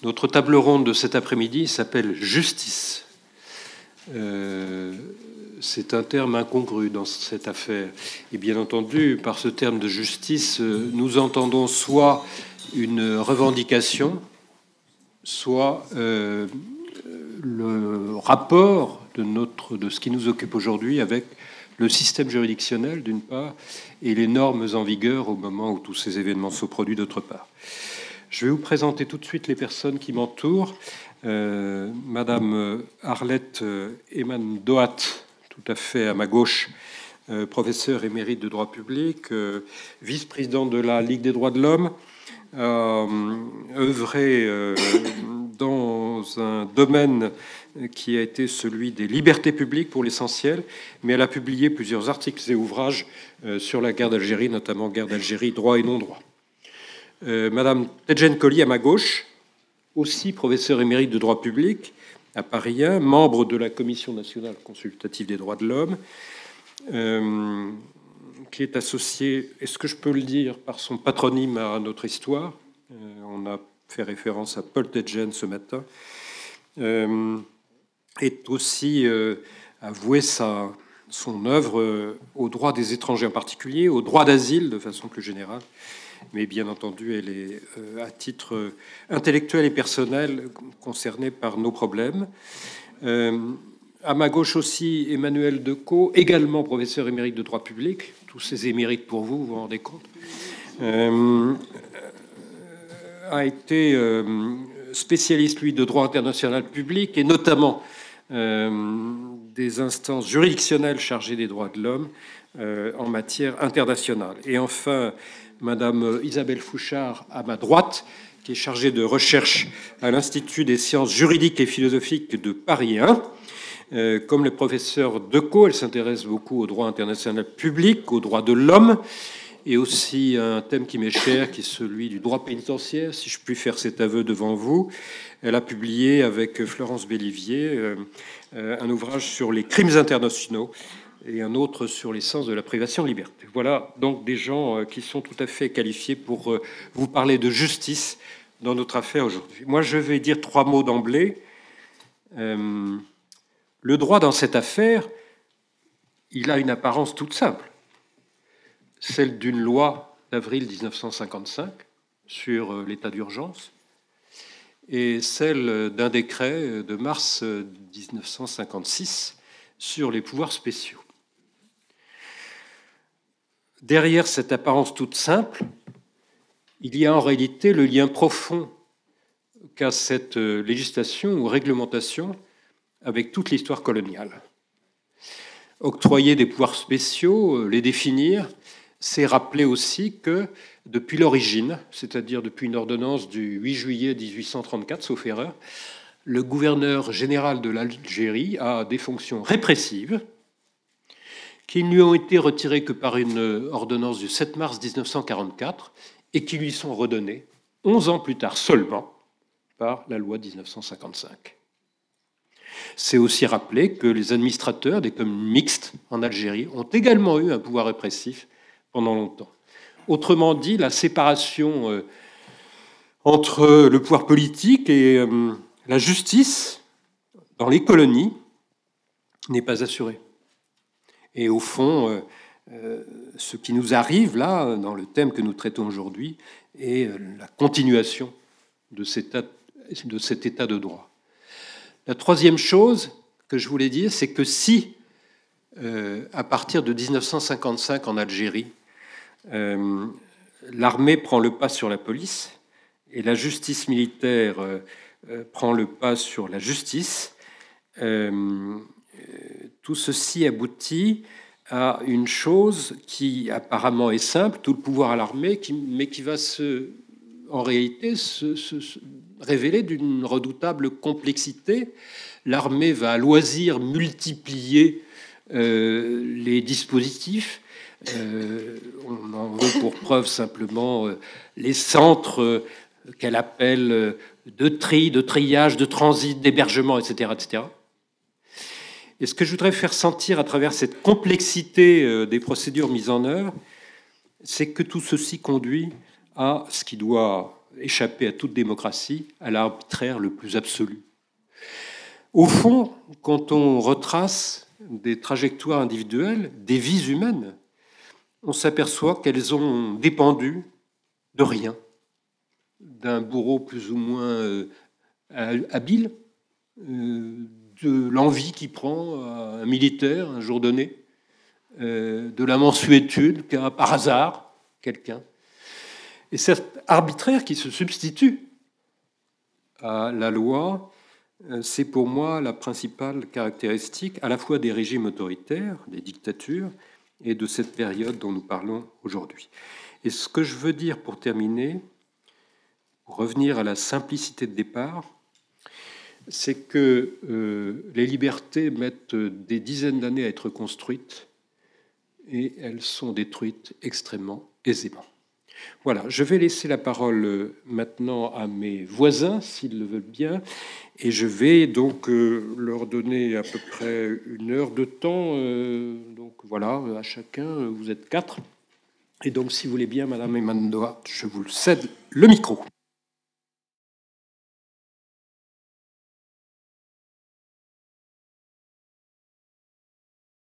Notre table ronde de cet après-midi s'appelle « Justice ». C'est un terme incongru dans cette affaire. Et bien entendu, par ce terme de justice, nous entendons soit une revendication, soit le rapport de ce qui nous occupe aujourd'hui avec le système juridictionnel, d'une part, et les normes en vigueur au moment où tous ces événements se produisent, d'autre part. Je vais vous présenter tout de suite les personnes qui m'entourent. Madame Arlette Eman-Doat, tout à fait à ma gauche, professeure émérite de droit public, vice-présidente de la Ligue des droits de l'homme, œuvré dans un domaine qui a été celui des libertés publiques pour l'essentiel, mais elle a publié plusieurs articles et ouvrages sur la guerre d'Algérie, notamment guerre d'Algérie, droit et non-droit. Madame Tedjen Colli, à ma gauche, aussi professeur émérite de droit public à Paris 1, membre de la Commission nationale consultative des droits de l'homme, qui est associée, est-ce que je peux le dire, par son patronyme à notre histoire. On a fait référence à Paul Tedjen ce matin. Est aussi avoué son œuvre au droit des étrangers en particulier, au droit d'asile de façon plus générale. Mais bien entendu, elle est à titre intellectuel et personnel concernée par nos problèmes. À ma gauche aussi, Emmanuel Decaux, également professeur émérite de droit public. Tous ces émérites pour vous, vous vous rendez compte. A été spécialiste, lui, de droit international public et notamment des instances juridictionnelles chargées des droits de l'homme en matière internationale. Et enfin, Madame Isabelle Fouchard, à ma droite, qui est chargée de recherche à l'Institut des sciences juridiques et philosophiques de Paris 1. Comme le professeur Decaux, elle s'intéresse beaucoup au droit international public, aux droits de l'homme, et aussi à un thème qui m'est cher, qui est celui du droit pénitentiaire, si je puis faire cet aveu devant vous. Elle a publié avec Florence Bellivier un ouvrage sur les crimes internationaux et un autre sur l'essence de la privation de liberté. Voilà donc des gens qui sont tout à fait qualifiés pour vous parler de justice dans notre affaire aujourd'hui. Moi, je vais dire 3 mots d'emblée. Le droit dans cette affaire, il a une apparence toute simple, celle d'une loi d'avril 1955 sur l'état d'urgence et celle d'un décret de mars 1956 sur les pouvoirs spéciaux. Derrière cette apparence toute simple, il y a en réalité le lien profond qu'a cette législation ou réglementation avec toute l'histoire coloniale. Octroyer des pouvoirs spéciaux, les définir, c'est rappeler aussi que depuis l'origine, c'est-à-dire depuis une ordonnance du 8 juillet 1834, sauf erreur, le gouverneur général de l'Algérie a des fonctions répressives qui ne lui ont été retirées que par une ordonnance du 7 mars 1944 et qui lui sont redonnées 11 ans plus tard seulement par la loi 1955. C'est aussi rappeler que les administrateurs des communes mixtes en Algérie ont également eu un pouvoir répressif pendant longtemps. Autrement dit, la séparation entre le pouvoir politique et la justice dans les colonies n'est pas assurée. Et au fond, ce qui nous arrive là, dans le thème que nous traitons aujourd'hui, est la continuation de cet état de droit. La troisième chose que je voulais dire, c'est que si, à partir de 1955 en Algérie, l'armée prend le pas sur la police et la justice militaire prend le pas sur la justice, tout ceci aboutit à une chose qui apparemment est simple, tout le pouvoir à l'armée, mais qui va en réalité se révéler d'une redoutable complexité. L'armée va à loisir multiplier les dispositifs. On en veut pour preuve simplement les centres qu'elle appelle de tri, de triage, de transit, d'hébergement, etc., etc. Et ce que je voudrais faire sentir à travers cette complexité des procédures mises en œuvre, c'est que tout ceci conduit à ce qui doit échapper à toute démocratie, à l'arbitraire le plus absolu. Au fond, quand on retrace des trajectoires individuelles, des vies humaines, on s'aperçoit qu'elles ont dépendu de rien, d'un bourreau plus ou moins habile, de l'envie qu'il prend à un militaire un jour donné, de la mansuétude qu'a par hasard quelqu'un. Et cet arbitraire qui se substitue à la loi, c'est pour moi la principale caractéristique à la fois des régimes autoritaires, des dictatures, et de cette période dont nous parlons aujourd'hui. Et ce que je veux dire pour terminer, pour revenir à la simplicité de départ, c'est que les libertés mettent des dizaines d'années à être construites et elles sont détruites extrêmement aisément. Voilà, je vais laisser la parole maintenant à mes voisins, s'ils le veulent bien, et je vais donc leur donner à peu près 1 heure de temps. Donc voilà, à chacun, vous êtes 4. Et donc, si vous voulez bien, Madame Emandoa, je vous cède le micro.